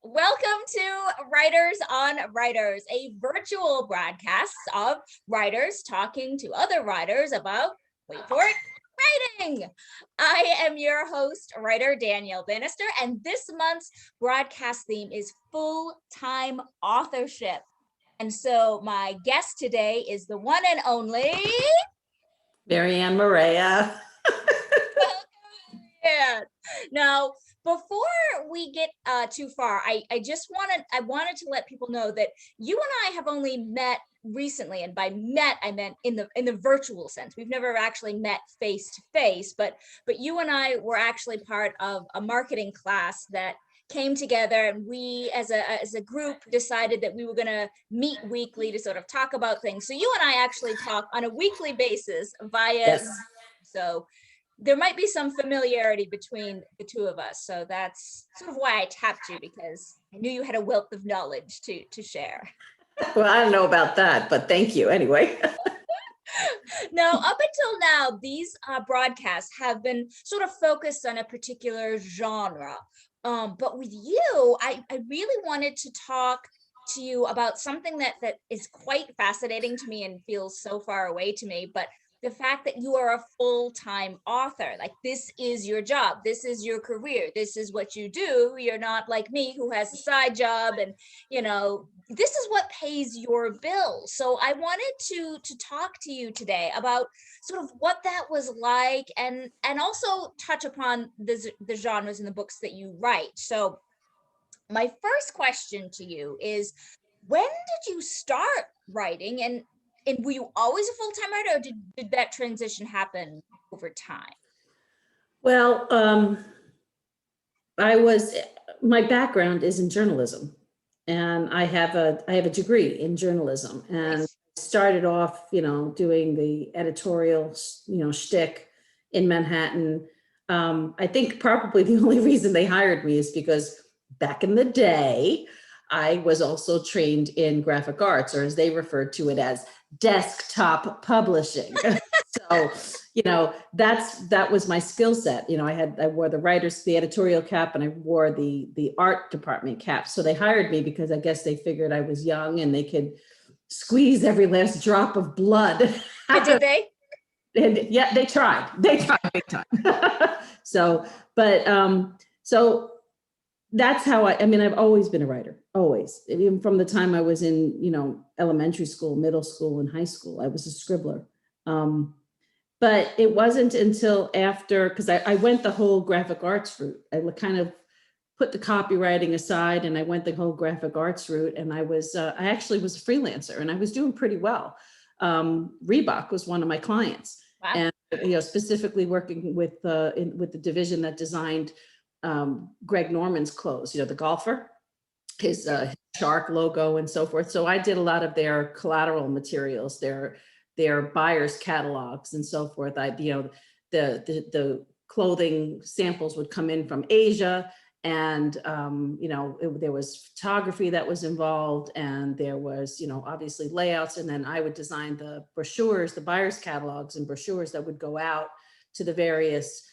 Welcome to Writers on Writers, a virtual broadcast of writers talking to other writers about, wait for it, writing. I am your host, writer Danielle Bannister, and this month's broadcast theme is full-time authorship. And so my guest today is the one and only Marianne Morea. Yeah. Now, before we get too far, I wanted to let people know that you and I have only met recently, and by met I meant in the virtual sense. We've never actually met face to face, but you and I were actually part of a marketing class that came together, and we as a group decided that we were going to meet weekly to sort of talk about things. So you and I actually talk on a weekly basis via Yes. so there might be some familiarity between the two of us. So that's sort of why I tapped you, because I knew you had a wealth of knowledge to share. Well, I don't know about that, but thank you anyway. Now, up until now, these broadcasts have been sort of focused on a particular genre. But with you, I really wanted to talk to you about something that is quite fascinating to me and feels so far away to me, but the fact that you are a full-time author. Like, this is your job, this is your career, this is what you do. You're not like me, who has a side job, and this is what pays your bills. So I wanted to talk to you today about sort of what that was like, and also touch upon the genres and the books that you write. So my first question to you is, when did you start writing, and were you always a full-time writer, or did that transition happen over time? Well, my background is in journalism, and I have a degree in journalism, and Nice. started off, doing the editorial, shtick in Manhattan. I think probably the only reason they hired me is because back in the day, I was also trained in graphic arts, or as they referred to it as desktop publishing. So, that was my skill set. I wore the editorial cap, and I wore the art department cap. So they hired me because I guess they figured I was young and they could squeeze every last drop of blood. Did they? And yeah, they tried big time. So that's how I've always been a writer, always. Even from the time I was in, elementary school, middle school, and high school, I was a scribbler. But it wasn't until after, because I went the whole graphic arts route. I kind of put the copywriting aside, and I went the whole graphic arts route. And I actually was a freelancer, and I was doing pretty well. Reebok was one of my clients. Wow. And specifically working with the division that designed Greg Norman's clothes, the golfer, his shark logo and so forth. So I did a lot of their collateral materials, their buyers catalogs and so forth. The clothing samples would come in from Asia, and there was photography that was involved, and there was obviously layouts, and then I would design the brochures, the buyers catalogs and brochures that would go out to the various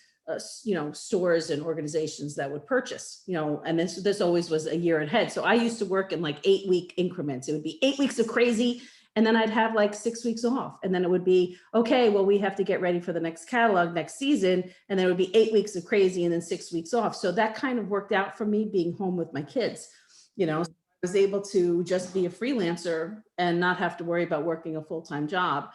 stores and organizations that would purchase, and this always was a year ahead. So I used to work in like 8-week increments. It would be 8 weeks of crazy, and then I'd have like 6 weeks off. And then it would be, okay, well, we have to get ready for the next catalog next season. And then it would be 8 weeks of crazy and then 6 weeks off. So that kind of worked out for me, being home with my kids. So I was able to just be a freelancer and not have to worry about working a full-time job,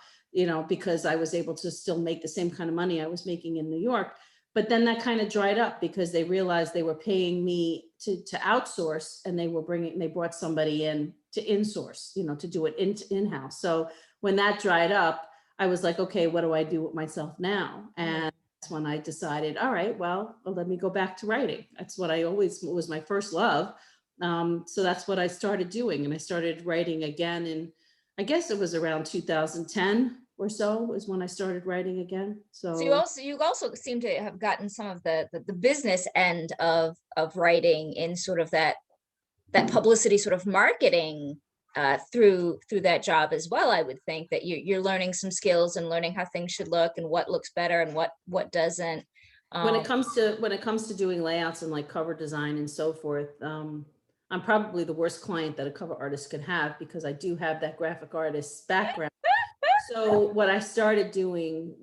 because I was able to still make the same kind of money I was making in New York. But then that kind of dried up because they realized they were paying me to outsource, and they brought somebody in to insource, to do it in-house. So when that dried up, I was like, okay, what do I do with myself now? And that's when I decided, all right, well, let me go back to writing. That's what was my first love. So that's what I started doing. And I started writing again, and I guess it was around 2010 or so is when I started writing again. So you also seem to have gotten some of the business end of writing in sort of that publicity, sort of marketing through that job as well. I would think that you're learning some skills and learning how things should look and what looks better and what doesn't. when it comes to doing layouts and like cover design and so forth, I'm probably the worst client that a cover artist could have because I do have that graphic artist background. So what I started doing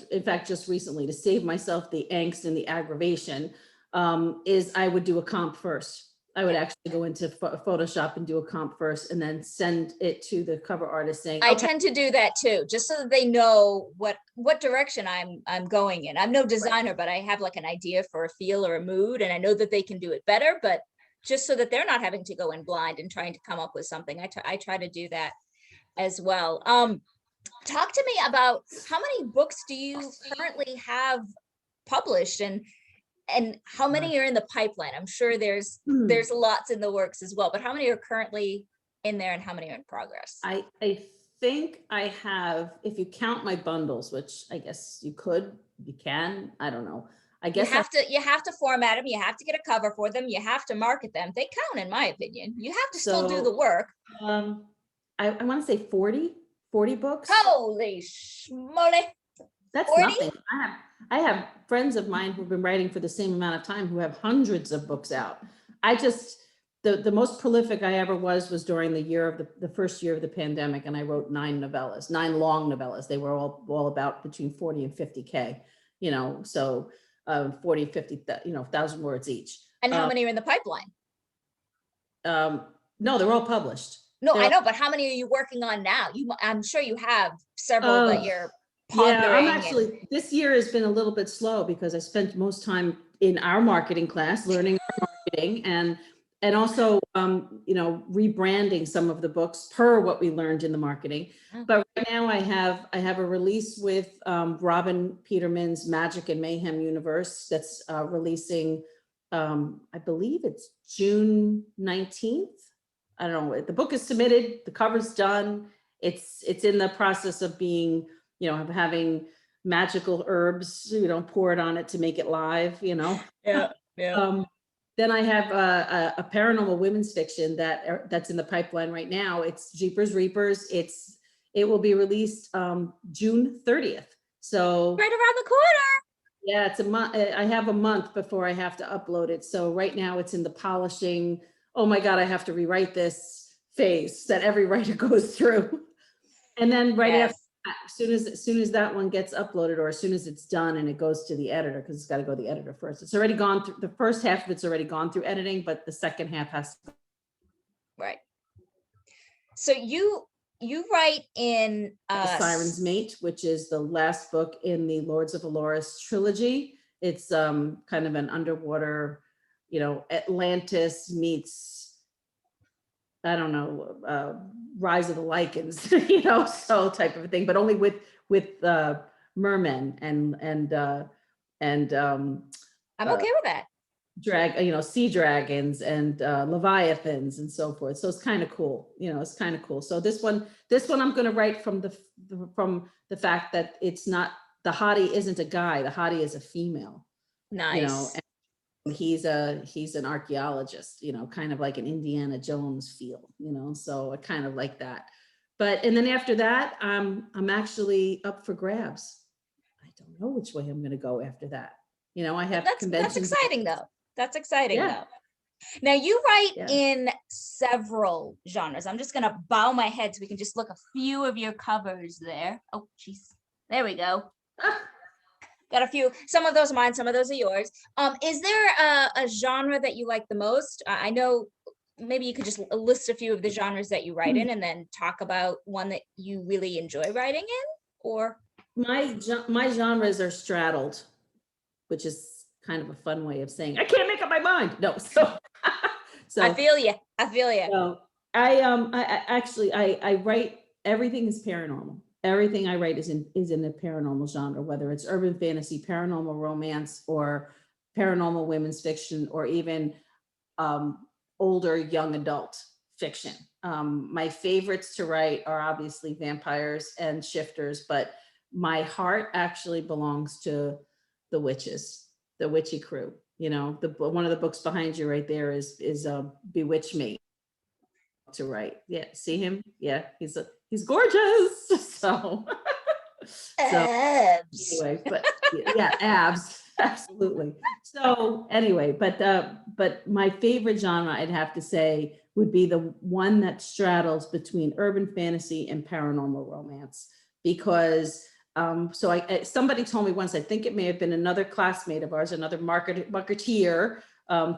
in fact, just recently to save myself the angst and the aggravation, is I would do a comp first. I would actually go into Photoshop and do a comp first and then send it to the cover artist saying, I okay, tend to do that too, just so that they know what direction I'm going in. I'm no designer, but I have like an idea for a feel or a mood, and I know that they can do it better, but just so that they're not having to go in blind and trying to come up with something. I try to do that as well. Talk to me about how many books do you currently have published, and how many are in the pipeline? I'm sure there's lots in the works as well, but how many are currently in there and how many are in progress? I think I have, if you count my bundles, which I guess you can, I don't know. I guess you have to format them, you have to get a cover for them, you have to market them. They count, in my opinion. You have to still do the work. I want to say 40 books. Holy schmoly. That's 40? nothing. I have friends of mine who've been writing for the same amount of time who have hundreds of books out. I just, the most prolific I ever was during the first year of the pandemic, and I wrote 9 long novellas. They were all about between 40 and 50K, so 40, 50, 1,000 words each. And how many are in the pipeline? No, they're all published. No, I know, but how many are you working on now? I'm sure you have several that you're pondering. Yeah, I'm actually, this year has been a little bit slow because I spent most time in our marketing class learning our marketing and also, rebranding some of the books per what we learned in the marketing. But right now I have a release with Robin Peterman's Magic and Mayhem Universe that's releasing, I believe it's June 19th. I don't know, the book is submitted, the cover's done. It's in the process of being, of having magical herbs, pour it on it to make it live, Yeah. Then I have a paranormal women's fiction that's in the pipeline right now. It's Jeepers Reapers. It will be released June 30th. So right around the corner. Yeah, it's a month. I have a month before I have to upload it. So right now it's in the polishing. Oh my God, I have to rewrite this phase that every writer goes through. And then after, as soon as that one gets uploaded, or as soon as it's done and it goes to the editor, because it's got to go to the editor first. It's already gone through, the first half of it's already gone through editing, but the second half has to. Right. So you write in The Siren's Mate, which is the last book in the Lords of Aloris trilogy. It's kind of an underwater, Atlantis meets, I don't know, Rise of the Lycans, so type of a thing, but only with mermen and I'm okay with that. Sea dragons and leviathans and so forth. So it's kind of cool. It's kind of cool. So this one I'm going to write from the fact that it's not, the hottie isn't a guy. The hottie is a female. Nice. And he's an archaeologist, kind of like an Indiana Jones feel, so I kind of like that. And then after that, I'm actually up for grabs. I don't know which way I'm going to go after that. I have conventions. That's exciting though. That's exciting though. Now you write in several genres. I'm just going to bow my head so we can just look a few of your covers there. Oh, geez. There we go. Got a few. Some of those are mine, some of those are yours. Is there a genre that you like the most? I know maybe you could just list a few of the genres that you write in and then talk about one that you really enjoy writing in, or? My genres are straddled, which is kind of a fun way of saying I can't make up my mind. No, so I feel you. So I write, everything is paranormal. Everything I write is in the paranormal genre, whether it's urban fantasy, paranormal romance, or paranormal women's fiction, or even older young adult fiction. My favorites to write are obviously vampires and shifters, but my heart actually belongs to the witches, the witchy crew. One of the books behind you right there is Bewitch Me to write. Yeah, see him? Yeah, he's gorgeous. So abs. anyway, but yeah, abs. Absolutely. So anyway, but my favorite genre, I'd have to say, would be the one that straddles between urban fantasy and paranormal romance. Because somebody told me once, I think it may have been another classmate of ours, another marketeer,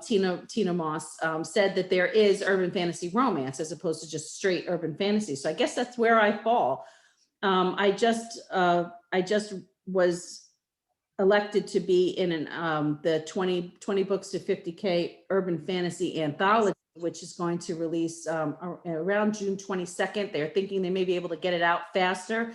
Tina Moss, said that there is urban fantasy romance as opposed to just straight urban fantasy. So I guess that's where I fall. I just was elected to be in the 20 books to 50K urban fantasy anthology, which is going to release around June 22nd. They're thinking they may be able to get it out faster,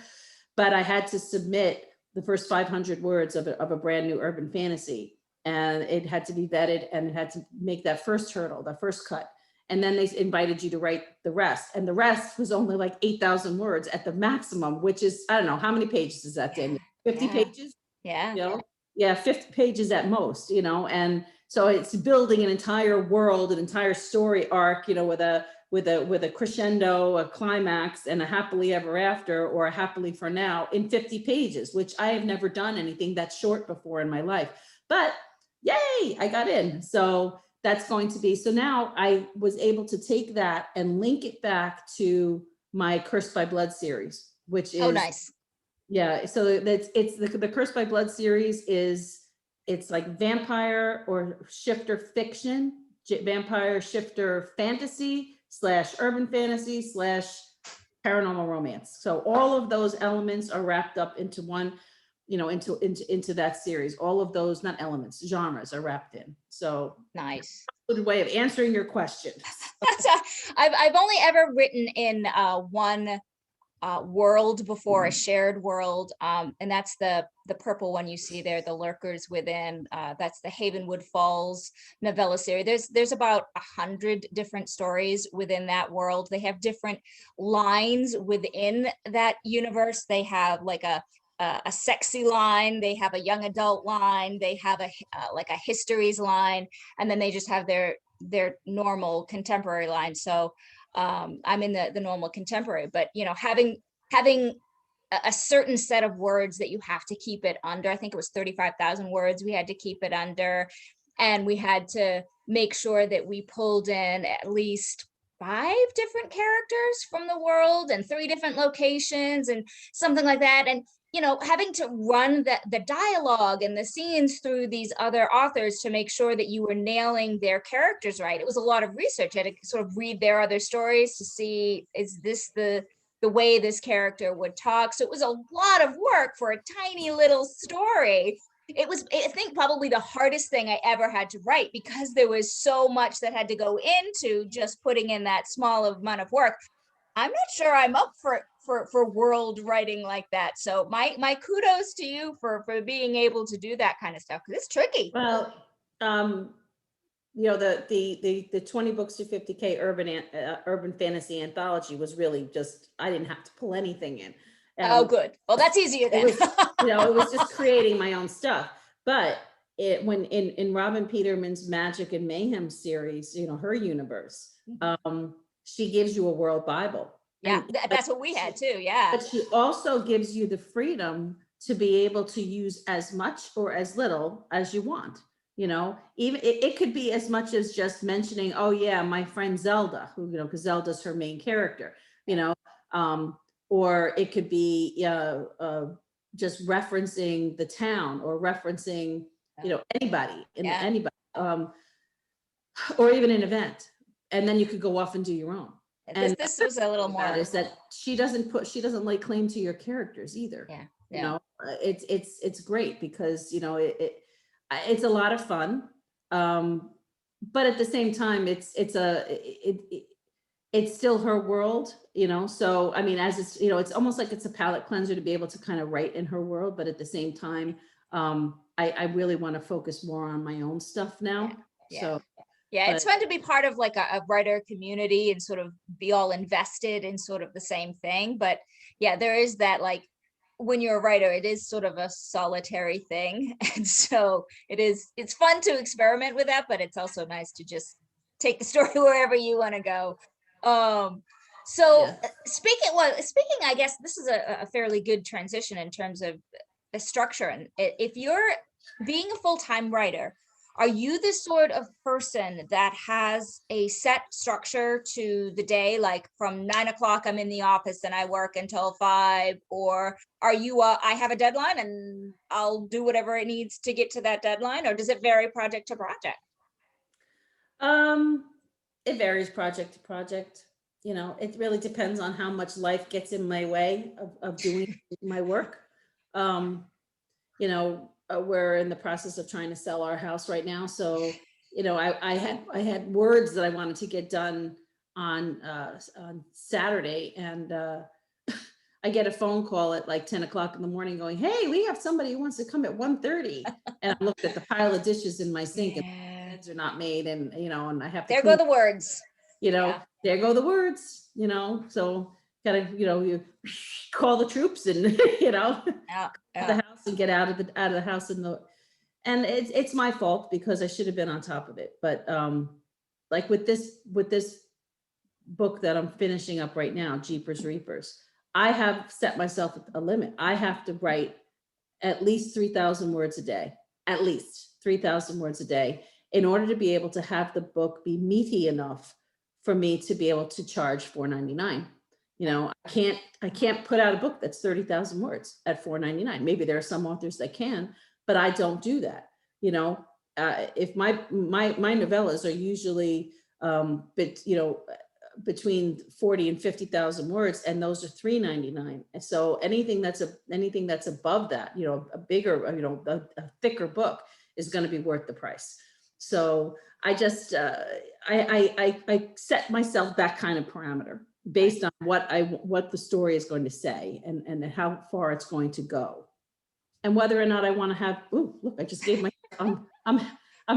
but I had to submit the first 500 words of a brand new urban fantasy, and it had to be vetted, and it had to make that first hurdle, the first cut. And then they invited you to write the rest. And the rest was only like 8,000 words at the maximum, which is, I don't know, how many pages is that, Danielle? 50 pages? Yeah. You know? Yeah, 50 pages at most, and so it's building an entire world, an entire story arc, with a crescendo, a climax, and a happily ever after, or a happily for now in 50 pages, which I have never done anything that short before in my life. But yay, I got in. So that's going to be, so now I was able to take that and link it back to my Cursed by Blood series, which is, nice. Yeah, so it's the Cursed by Blood series it's like vampire or shifter fiction, vampire shifter fantasy / urban fantasy / paranormal romance. So all of those elements are wrapped up into one, into that series. All of those, not elements, genres are wrapped in. So nice. Good way of answering your question. I've only ever written in one world before, a shared world, and that's the purple one you see there, the Lurkers Within. That's the Havenwood Falls novella series. There's about 100 different stories within that world. They have different lines within that universe. They have like a sexy line, they have a young adult line, they have like a histories line, and then they just have their normal contemporary line. So I'm in the normal contemporary, but having a certain set of words that you have to keep it under. I think it was 35,000 words we had to keep it under, and we had to make sure that we pulled in at least 5 different characters from the world and 3 different locations and something like that. And having to run the dialogue and the scenes through these other authors to make sure that you were nailing their characters right. It was a lot of research. I had to sort of read their other stories to see, is this the way this character would talk? So it was a lot of work for a tiny little story. It was, I think, probably the hardest thing I ever had to write, because there was so much that had to go into just putting in that small amount of work. I'm not sure I'm up for world writing like that. So my kudos to you for being able to do that kind of stuff, because it's tricky. Well, the 20 books to 50K urban fantasy anthology was really just, I didn't have to pull anything in. Oh, good. Well, that's easier then. It was just creating my own stuff. But when in Robin Peterman's Magic and Mayhem series, her universe, she gives you a world Bible. Yeah, that's what we had too. Yeah. But she also gives you the freedom to be able to use as much or as little as you want. Even it could be as much as just mentioning, oh yeah, my friend Zelda, who, because Zelda's her main character, or it could be just referencing the town, or referencing, anybody, or even an event. And then you could go off and do your own. And this was a little more, is that she doesn't lay claim to your characters either. Yeah. It's great, because it's a lot of fun, but at the same time it's still her world, so I mean, as it's it's almost like it's a palate cleanser to be able to kind of write in her world, but at the same time I really want to focus more on my own stuff now. So it's fun to be part of like a writer community and sort of be all invested in sort of the same thing. But there is that, like, when you're a writer, it is sort of a solitary thing. And so it's fun to experiment with that, but it's also nice to just take the story wherever you want to go. Speaking, I guess this is a fairly good transition in terms of the structure. And if you're being a full-time writer, are you the sort of person that has a set structure to the day, like from 9 o'clock I'm in the office and I work until 5, or are you I have a deadline and I'll do whatever it needs to get to that deadline, or does it vary project to project? Um, it varies project to project. You know, it really depends on how much life gets in my way of doing my work. Um, you know, we're in the process of trying to sell our house right now. So, you know, I had words that I wanted to get done on Saturday, and I get a phone call at like 10 o'clock in the morning going, "Hey, we have somebody who wants to come at 1:30." And I looked at the pile of dishes in my sink and Yeah, beds are not made, and you know, and I have to there go clean, the words. you know, Yeah, there go the words, you know, so gotta, you know, you call the troops and, you know, yeah, the yeah. house and get out of the house and it's my fault because I should have been on top of it. But like with this book that I'm finishing up right now, Jeepers Reapers, I have set myself a limit. I have to write at least 3,000 words a day, at least 3,000 words a day, in order to be able to have the book be meaty enough for me to be able to charge $4.99. You know, I can't put out a book that's 30,000 words at $4.99. Maybe there are some authors that can, but I don't do that. You know, if my novellas are usually, but you know, between 40 and 50,000 words, and those are $3.99. And so anything that's above that, you know, a bigger, you know, a thicker book is going to be worth the price. So I just I set myself that kind of parameter based on what the story is going to say, and how far it's going to go, and whether or not I want to have. Ooh, look! I just gave my. I'm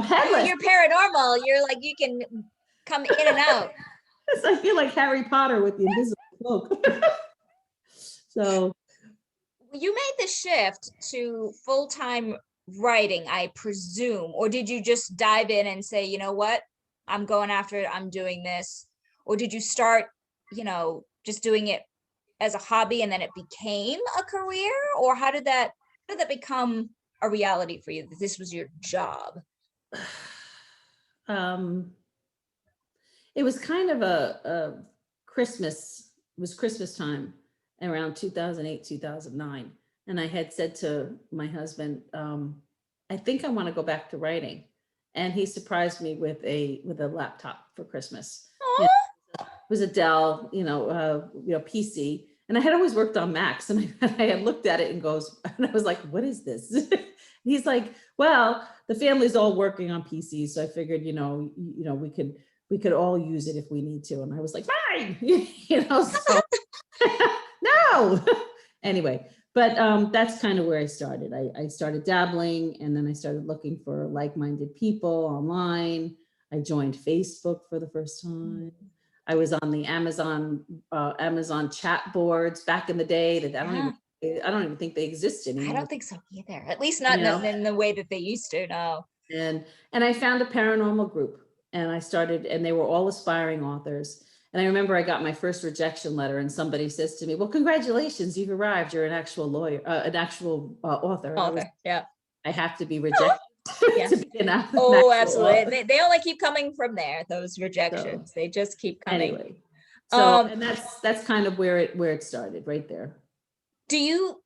headless. You're paranormal. You're like, you can come in and out. I feel like Harry Potter with the invisible cloak. So You made the shift to full-time writing, I presume, or did you just dive in and say, you know what, I'm going after it, I'm doing this? Or did you start, just doing it as a hobby and then it became a career? Or how did that become a reality for you, that this was your job? um, it was kind of a Christmas, it was Christmas time around 2008, 2009. And I had said to my husband, I think I want to go back to writing. And he surprised me with a laptop for Christmas. You know, Oh, it was a Dell, PC. And I had always worked on Macs, and I had looked at it and I was like, what is this? He's like, well, the family's all working on PCs. So I figured, we could all use it if we need to. And I was like, fine, so no. Anyway, but that's kind of where I started. I started dabbling, and then I started looking for like-minded people online. I joined Facebook for the first time. I was on the Amazon chat boards back in the day that yeah. I don't even think they exist I anymore. don't think so either. At least not You in know, in the way that they used to. No. and I found a paranormal group, and I started, and they were all aspiring authors. And I remember I got my first rejection letter, and somebody says to me, "Well, congratulations, you've arrived. You're an actual lawyer, an actual author." And Author. Yeah. I have to be rejected Yeah. to be an Oh, actual absolutely. author. They only keep coming from there, those So rejections. They just keep coming. anyway, Um, and that's kind of where it started right there. do you,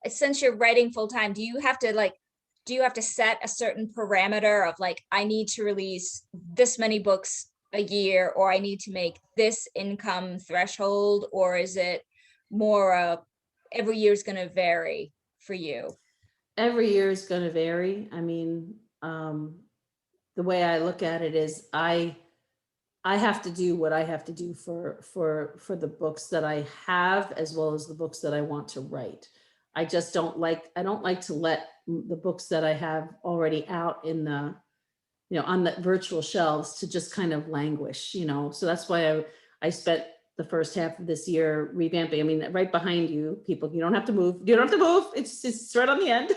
since you're writing full time, do you have to set a certain parameter of like, I need to release this many books a year, or I need to make this income threshold, or is it more every year is going to vary for you? Every year is going to vary. I mean, the way I look at it is I have to do what I have to do for the books that I have, as well as the books that I want to write. I don't like to let the books that I have already out in the, on the virtual shelves to just kind of languish, so that's why I spent the first half of this year revamping. I mean, right behind you, people, you don't have to move. You don't have to move. It's right on the end.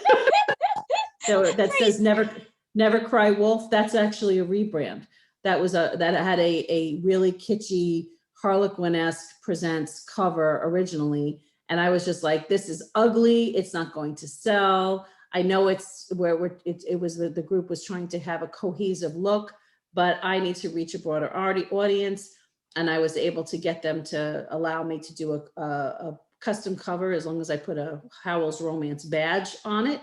So that says never cry wolf. That's actually a rebrand. That had a really kitschy Harlequin-esque presents cover originally. And I was just like, this is ugly. It's not going to sell. I know it's where it was the group was trying to have a cohesive look, but I need to reach a broader audience. And I was able to get them to allow me to do a custom cover as long as I put a Howell's Romance badge on it.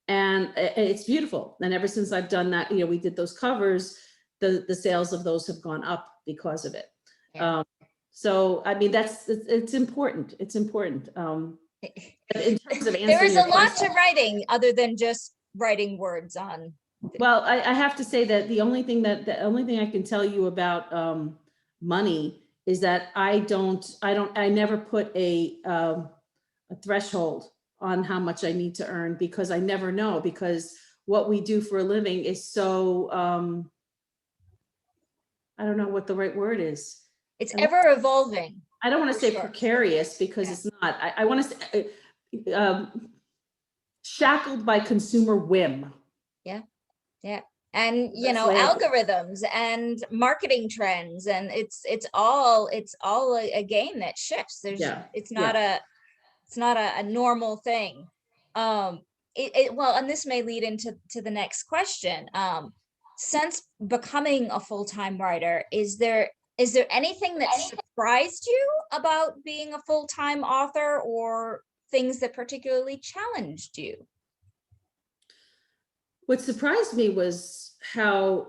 And it's beautiful. And ever since I've done that, we did those covers, the sales of those have gone up because of it. Yeah. So, I mean, it's important. It's important. In terms of there is a lot to writing other than just writing words on. Well, I have to say that the only thing I can tell you about money is that I never put a threshold on how much I need to earn, because I never know, because what we do for a living is so, I don't know what the right word is. It's ever evolving. I don't want to say precarious, because it's not. I want to say shackled by consumer whim. Yeah. Yeah. And algorithms and marketing trends, and it's all a game that shifts. It's not a normal thing. Well, and this may lead into the next question. Since becoming a full-time writer, is there anything that surprised you about being a full-time author, or things that particularly challenged you? What surprised me was how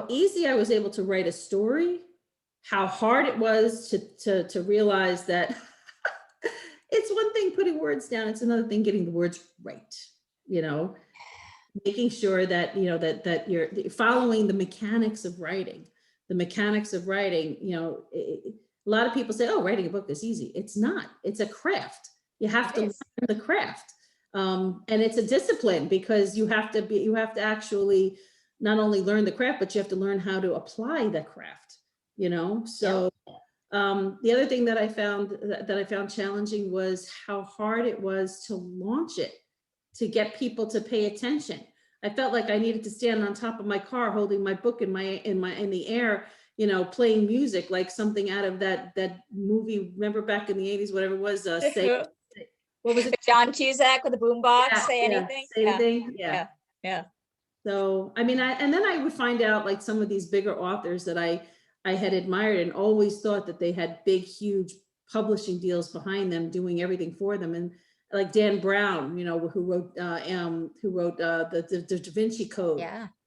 easy I was able to write a story, how hard it was to realize that it's one thing putting words down, it's another thing getting the words right, making sure that, that you're following the mechanics of writing. A lot of people say, oh, writing a book is easy. It's not. It's a craft. You have to learn the craft. And it's a discipline, because you have to actually not only learn the craft, but you have to learn how to apply the craft, so the other thing that I found challenging was how hard it was to launch it, to get people to pay attention. I felt like I needed to stand on top of my car holding my book in the air, playing music like something out of that movie. Remember back in the 80s, whatever it was, what was it? John Cusack with a boombox. Say anything. Say anything. Yeah. So, I mean, and then I would find out, like, some of these bigger authors that I had admired and always thought that they had big, huge publishing deals behind them, doing everything for them. And like Dan Brown, who wrote the Da Vinci Code,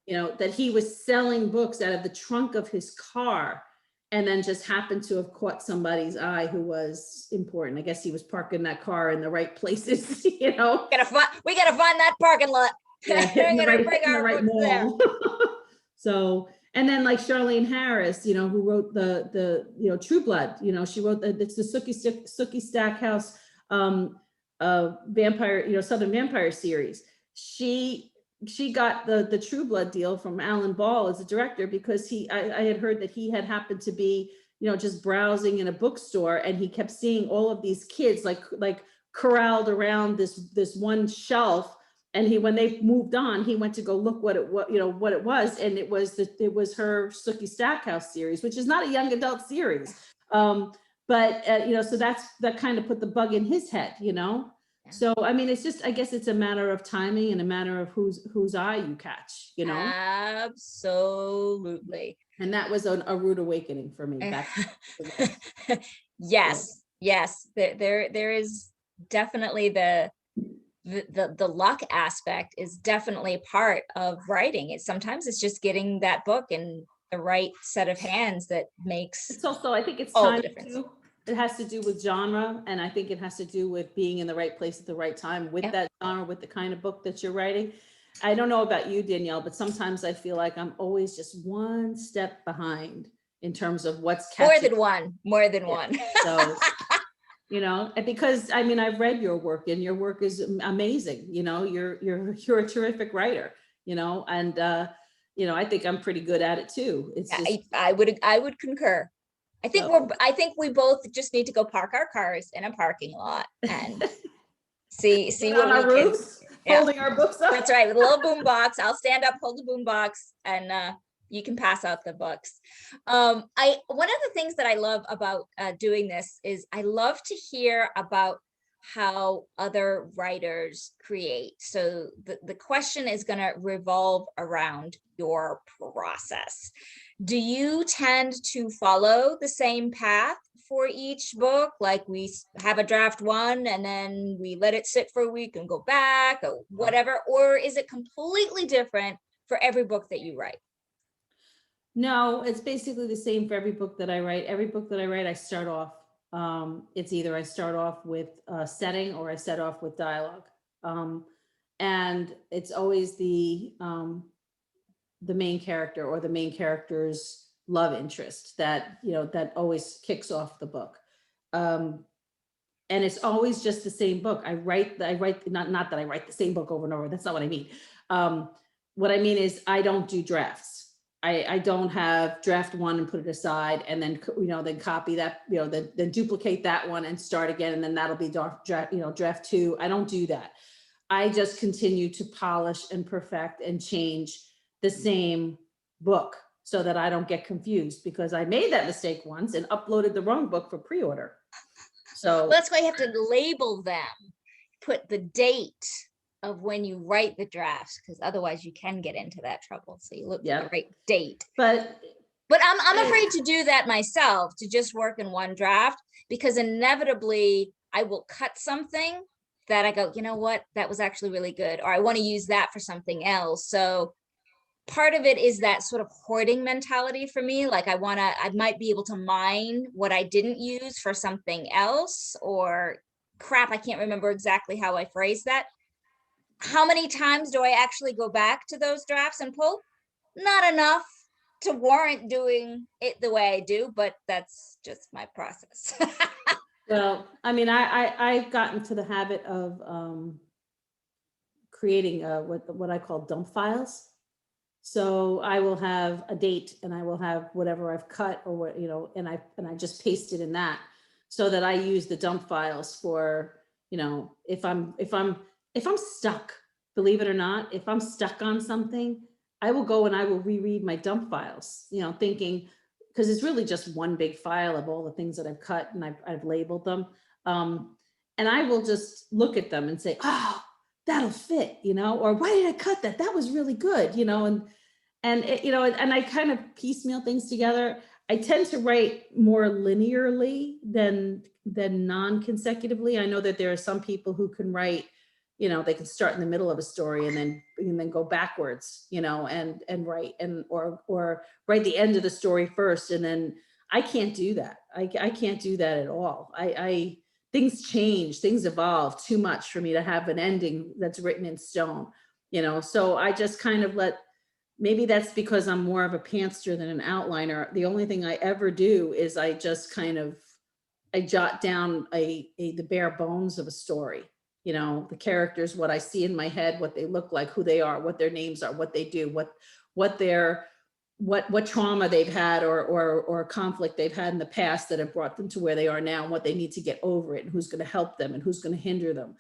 that he was selling books out of the trunk of his car, and then just happened to have caught somebody's eye who was important. I guess he was parking that car in the right places, We gotta find that parking lot. Hitting the right mall. So, and then like Charlene Harris, who wrote the True Blood, she wrote it's the Sookie Stackhouse vampire, Southern Vampire series. She got the True Blood deal from Alan Ball as a director, because I had heard that he had happened to be, just browsing in a bookstore, and he kept seeing all of these kids like corralled around this one shelf. And when they moved on, he went to go look what it was, and it was her Sookie Stackhouse series, which is not a young adult series, but so that kind of put the bug in his head, So I mean, it's just, I guess it's a matter of timing and a matter of whose eye you catch, Absolutely. And that was a rude awakening for me back. Yes. There is definitely the luck aspect is definitely part of writing. Sometimes it's just getting that book in the right set of hands that makes. It's also, I think it's all the difference. It has to do with genre, and I think it has to do with being in the right place at the right time with that genre, with the kind of book that you're writing. I don't know about you, Danielle, but sometimes I feel like I'm always just one step behind in terms of what's catching. More than one. So, because I mean, I've read your work, and your work is amazing. You're a terrific writer, and I think I'm pretty good at it too. It's just, I would concur. I think we both just need to go park our cars in a parking lot and see what on our roofs, holding our books up. That's right, with a little boom box. I'll stand up, hold the boom box, and you can pass out the books. One of the things that I love about doing this is I love to hear about how other writers create. So the question is going to revolve around your process. Do you tend to follow the same path for each book? Like we have a draft one and then we let it sit for a week and go back or whatever? Or is it completely different for every book that you write? No, it's basically the same for every book that I write. Every book that I write, I start off. It's either I start off with a setting or I set off with dialogue. And it's always the main character or the main character's love interest that, that always kicks off the book. And it's always just the same book. I write, not that I write the same book over and over. That's not what I mean. What I mean is I don't do drafts. I don't have draft one and put it aside and then, then copy that, then duplicate that one and start again. And then that'll be draft two. I don't do that. I just continue to polish and perfect and change the same book so that I don't get confused, because I made that mistake once and uploaded the wrong book for pre-order. So well, that's why you have to label them, put the date of when you write the drafts, because otherwise you can get into that trouble. So you look for the right date. But I'm afraid to do that myself, to just work in one draft, because inevitably I will cut something that I go, you know what, that was actually really good, or I want to use that for something else. So part of it is that sort of hoarding mentality for me. Like I might be able to mine what I didn't use for something else, or crap, I can't remember exactly how I phrased that. How many times do I actually go back to those drafts and pull? Not enough to warrant doing it the way I do, but that's just my process. Well, I mean, I've gotten to the habit of creating what I call dump files. So I will have a date and I will have whatever I've cut or what, and I just paste it in that, so that I use the dump files for, if I'm stuck, believe it or not, if I'm stuck on something, I will go and I will reread my dump files, thinking, because it's really just one big file of all the things that I've cut and I've labeled them. And I will just look at them and say, oh, that'll fit, or why did I cut that? That was really good, and I kind of piecemeal things together. I tend to write more linearly than non-consecutively. I know that there are some people who can write, they can start in the middle of a story and then go backwards, and write or write the end of the story first. And then I can't do that. I can't do that at all. Things change, things evolve too much for me to have an ending that's written in stone, so I just kind of maybe that's because I'm more of a pantser than an outliner. The only thing I ever do is I just I jot down the bare bones of a story, the characters, what I see in my head, what they look like, who they are, what their names are, what they do, what trauma they've had or conflict they've had in the past that have brought them to where they are now, and what they need to get over it, and who's going to help them and who's going to hinder them.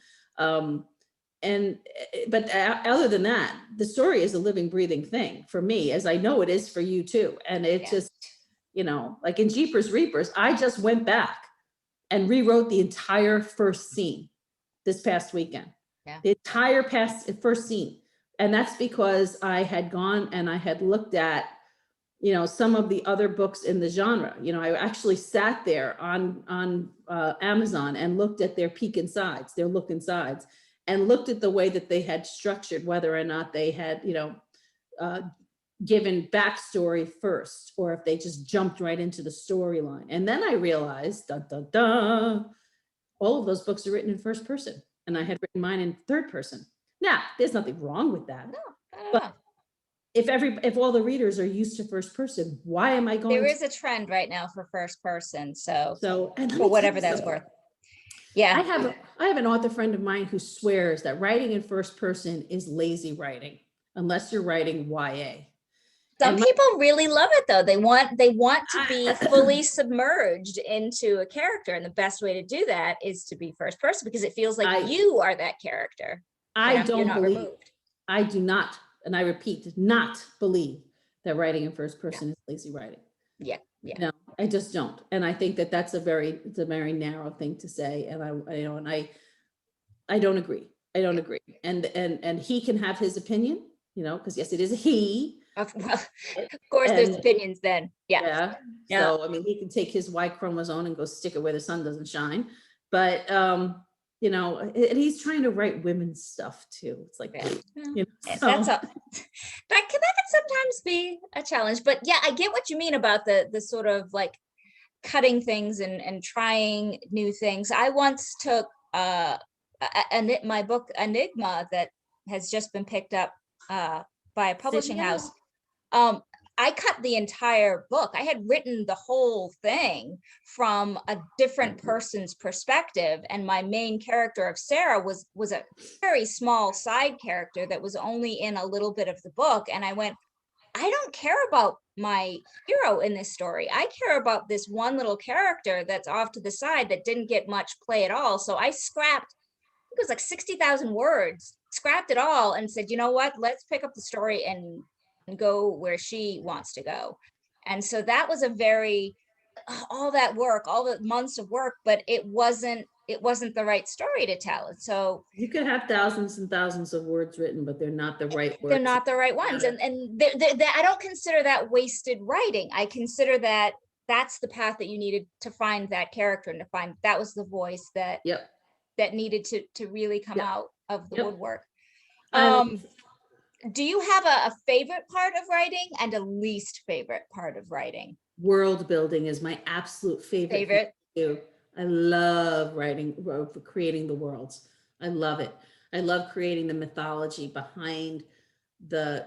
But other than that, the story is a living, breathing thing for me, as I know it is for you too. And it just, like in Jeepers Reapers, I just went back and rewrote the entire first scene this past weekend. Yeah. The entire first scene. And that's because I had gone and I had looked at, some of the other books in the genre. I actually sat there on Amazon and looked at their peek insides, their look insides, and looked at the way that they had structured, whether or not they had, given backstory first, or if they just jumped right into the storyline. And then I realized, dun, dun, dun, all of those books are written in first person, and I had written mine in third person. Now, there's nothing wrong with that. No, but if all the readers are used to first person, why am I going? There is a trend right now for first person, so and for whatever that's worth. Yeah, I have an author friend of mine who swears that writing in first person is lazy writing, unless you're writing YA. Some people really love it though. They want to be fully submerged into a character, and the best way to do that is to be first person, because it feels like you are that character. I do not, and I repeat, not believe that writing in first person is lazy writing. Yeah. No, I just don't. And I think that that's a very narrow thing to say. And I don't agree. I don't agree. And he can have his opinion, you know, because yes, it is a he. Well, of course, there's And opinions then. Yeah. yeah, Yeah. so I mean, he can take his Y chromosome and go stick it where the sun doesn't shine. But you know, and he's trying to write women's stuff too. It's like, Yeah. you know, That's so a that can sometimes be a challenge. But yeah, I get what you mean about the sort of like cutting things and trying new things. I once took my book Enigma that has just been picked up by a publishing Cynthia, house. I cut the entire book. I had written the whole thing from a different person's perspective, and my main character of Sarah was a very small side character that was only in a little bit of the book. And I went, I don't care about my hero in this story. I care about this one little character that's off to the side that didn't get much play at all. So I scrapped, I think it was like 60,000 words, scrapped it all and said, you know what, let's pick up the story and go where she wants to go. And so that was a very, all that work, all the months of work, but it wasn't the right story to tell. And so you could have thousands and thousands of words written, but they're not the right they're words. not the right ones. And I don't consider that wasted writing. I consider that that's the path that you needed to find that character and to find that was the voice that Yep. that needed to really come Yep. out of the Yep. woodwork. And Do you have a favorite part of writing and a least favorite part of writing? world building is my absolute favorite thing to do. I love writing, creating the worlds. I love it. I love creating the mythology behind the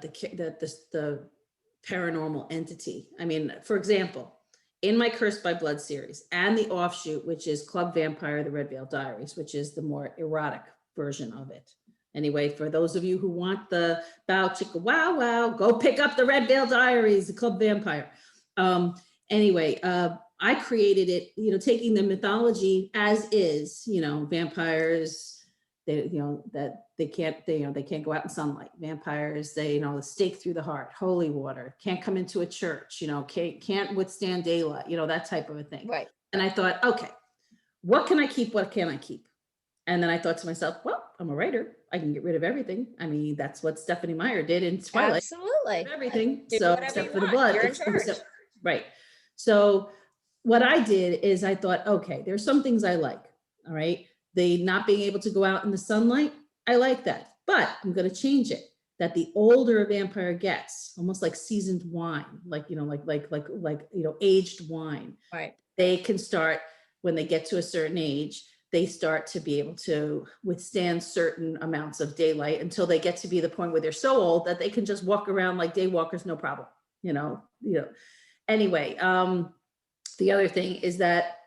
paranormal entity. I mean, for example, in my Cursed by Blood series and the offshoot, which is Club Vampire, the Red Veil Diaries, which is the more erotic version of it. Anyway, for those of you who want the bow chicka wow wow, go pick up the Red Veil Diaries, the Club Vampire. Anyway, I created it, you know, taking the mythology as is, you know, vampires, they, you know, that they can't go out in sunlight. Vampires, they, you know, the stake through the heart, holy water, can't come into a church, you know, can't withstand daylight, you know, that type of a thing. Right. And I thought, okay, what can I keep? What can I keep? And then I thought to myself, well, I'm a writer. I can get rid of everything. I mean, that's what Stephanie Meyer did in Twilight. Absolutely. Everything. Do So whatever except you for the want. blood. You're in charge. Right. So what I did is I thought, okay, there's some things I like. All right. They not being able to go out in the sunlight. I like that, but I'm going to change it. That the older a vampire gets, almost like seasoned wine, like, you know, like, you know, aged wine. Right. They can start when they get to a certain age, they start to be able to withstand certain amounts of daylight until they get to be the point where they're so old that they can just walk around like day walkers, no problem, you know. Anyway, the other thing is that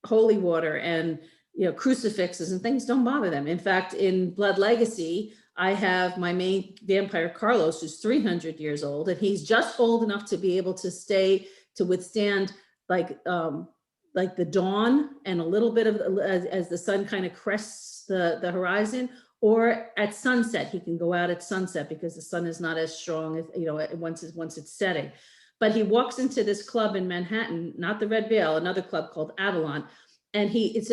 holy water and, you know, crucifixes and things don't bother them. In fact, in Blood Legacy, I have my main vampire, Carlos, who's 300 years old, and he's just old enough to be able to withstand like the dawn and a little bit of as the sun kind of crests the horizon, or at sunset. He can go out at sunset because the sun is not as strong as, you know, once it's setting. But he walks into this club in Manhattan, not the Red Veil, another club called Avalon, and it's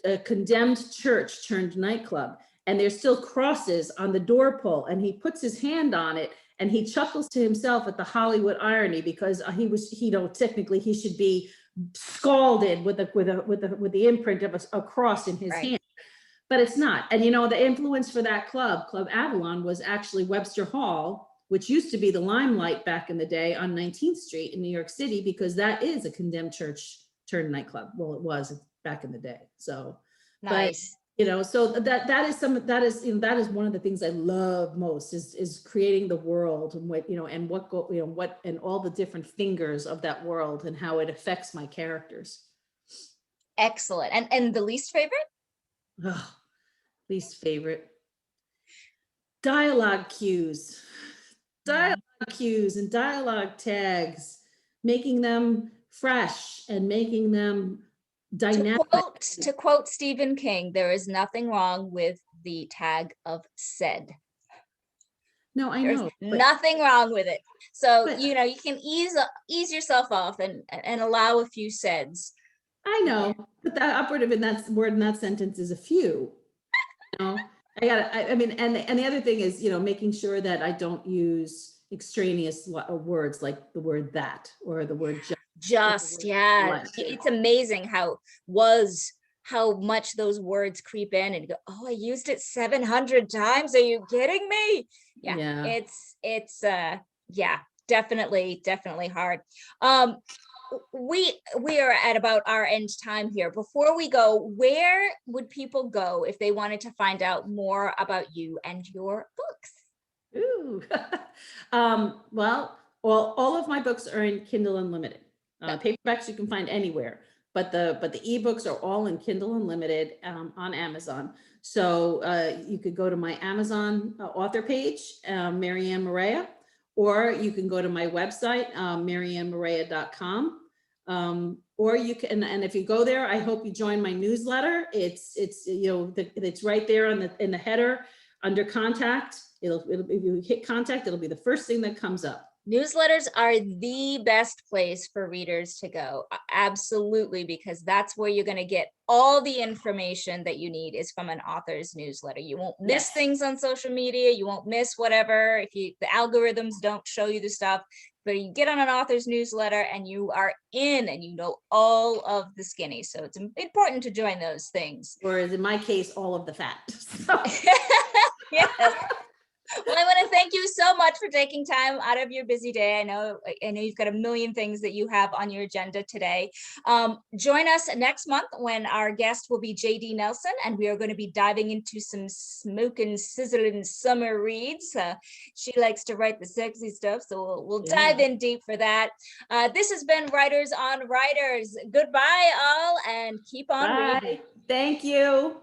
a condemned church turned nightclub, and there's still crosses on the door pull, and he puts his hand on it and he chuckles to himself at the Hollywood irony, because he was, you know, technically he should be scalded with the imprint of a cross in his hand, but it's not. And you know, the influence for that club Avalon, was actually Webster Hall, which used to be the Limelight back in the day on 19th Street in New York City, because that is a condemned church turned nightclub. Well, it was back in the day. So nice. But, you know, so that is one of the things I love most is creating the world, and what, you know, and what and all the different fingers of that world and how it affects my characters. Excellent. And the least favorite? Oh, least favorite. Dialogue cues. Dialogue cues and dialogue tags, making them fresh and making them dynamic. To quote Stephen King, there is nothing wrong with the tag of said. No, I There's know. nothing wrong with it. So, you know, you can ease yourself off and allow a few saids. I know, but that operative in that word in that sentence is a few. know, I mean, and the other thing is, you know, making sure that I don't use extraneous words like the word that or the word Just, yeah, it's amazing how much those words creep in and you go, oh, I used it 700 times. Are you kidding me? Yeah, Yeah. it's yeah, definitely hard. Um, we are at about our end time here. Before we go, where would people go if they wanted to find out more about you and your books? Ooh. Well, all of my books are in Kindle Unlimited. Paperbacks you can find anywhere, but the ebooks are all in Kindle Unlimited on Amazon. So you could go to my Amazon author page, Marianne Morea, or you can go to my website, mariannemorea.com. Or you can, and if you go there, I hope you join my newsletter. It's you know, it's right there in the header under contact. It'll if you hit contact, it'll be the first thing that comes up. Newsletters are the best place for readers to go. Absolutely, because that's where you're going to get all the information that you need is from an author's newsletter. You won't miss things on social media. You won't miss whatever if the algorithms don't show you the stuff, but you get on an author's newsletter and you are in and you know all of the skinny. So it's important to join those things. Or as in my case, all of the fat. So. Yes. Well, I want to thank you so much for taking time out of your busy day. I know you've got a million things that you have on your agenda today. Join us next month when our guest will be JD Nelson, and we are going to be diving into some smoking, sizzling summer reads. She likes to write the sexy stuff, so we'll dive in deep for that. This has been Writers on Writers. Goodbye, all, and keep on reading. Thank you.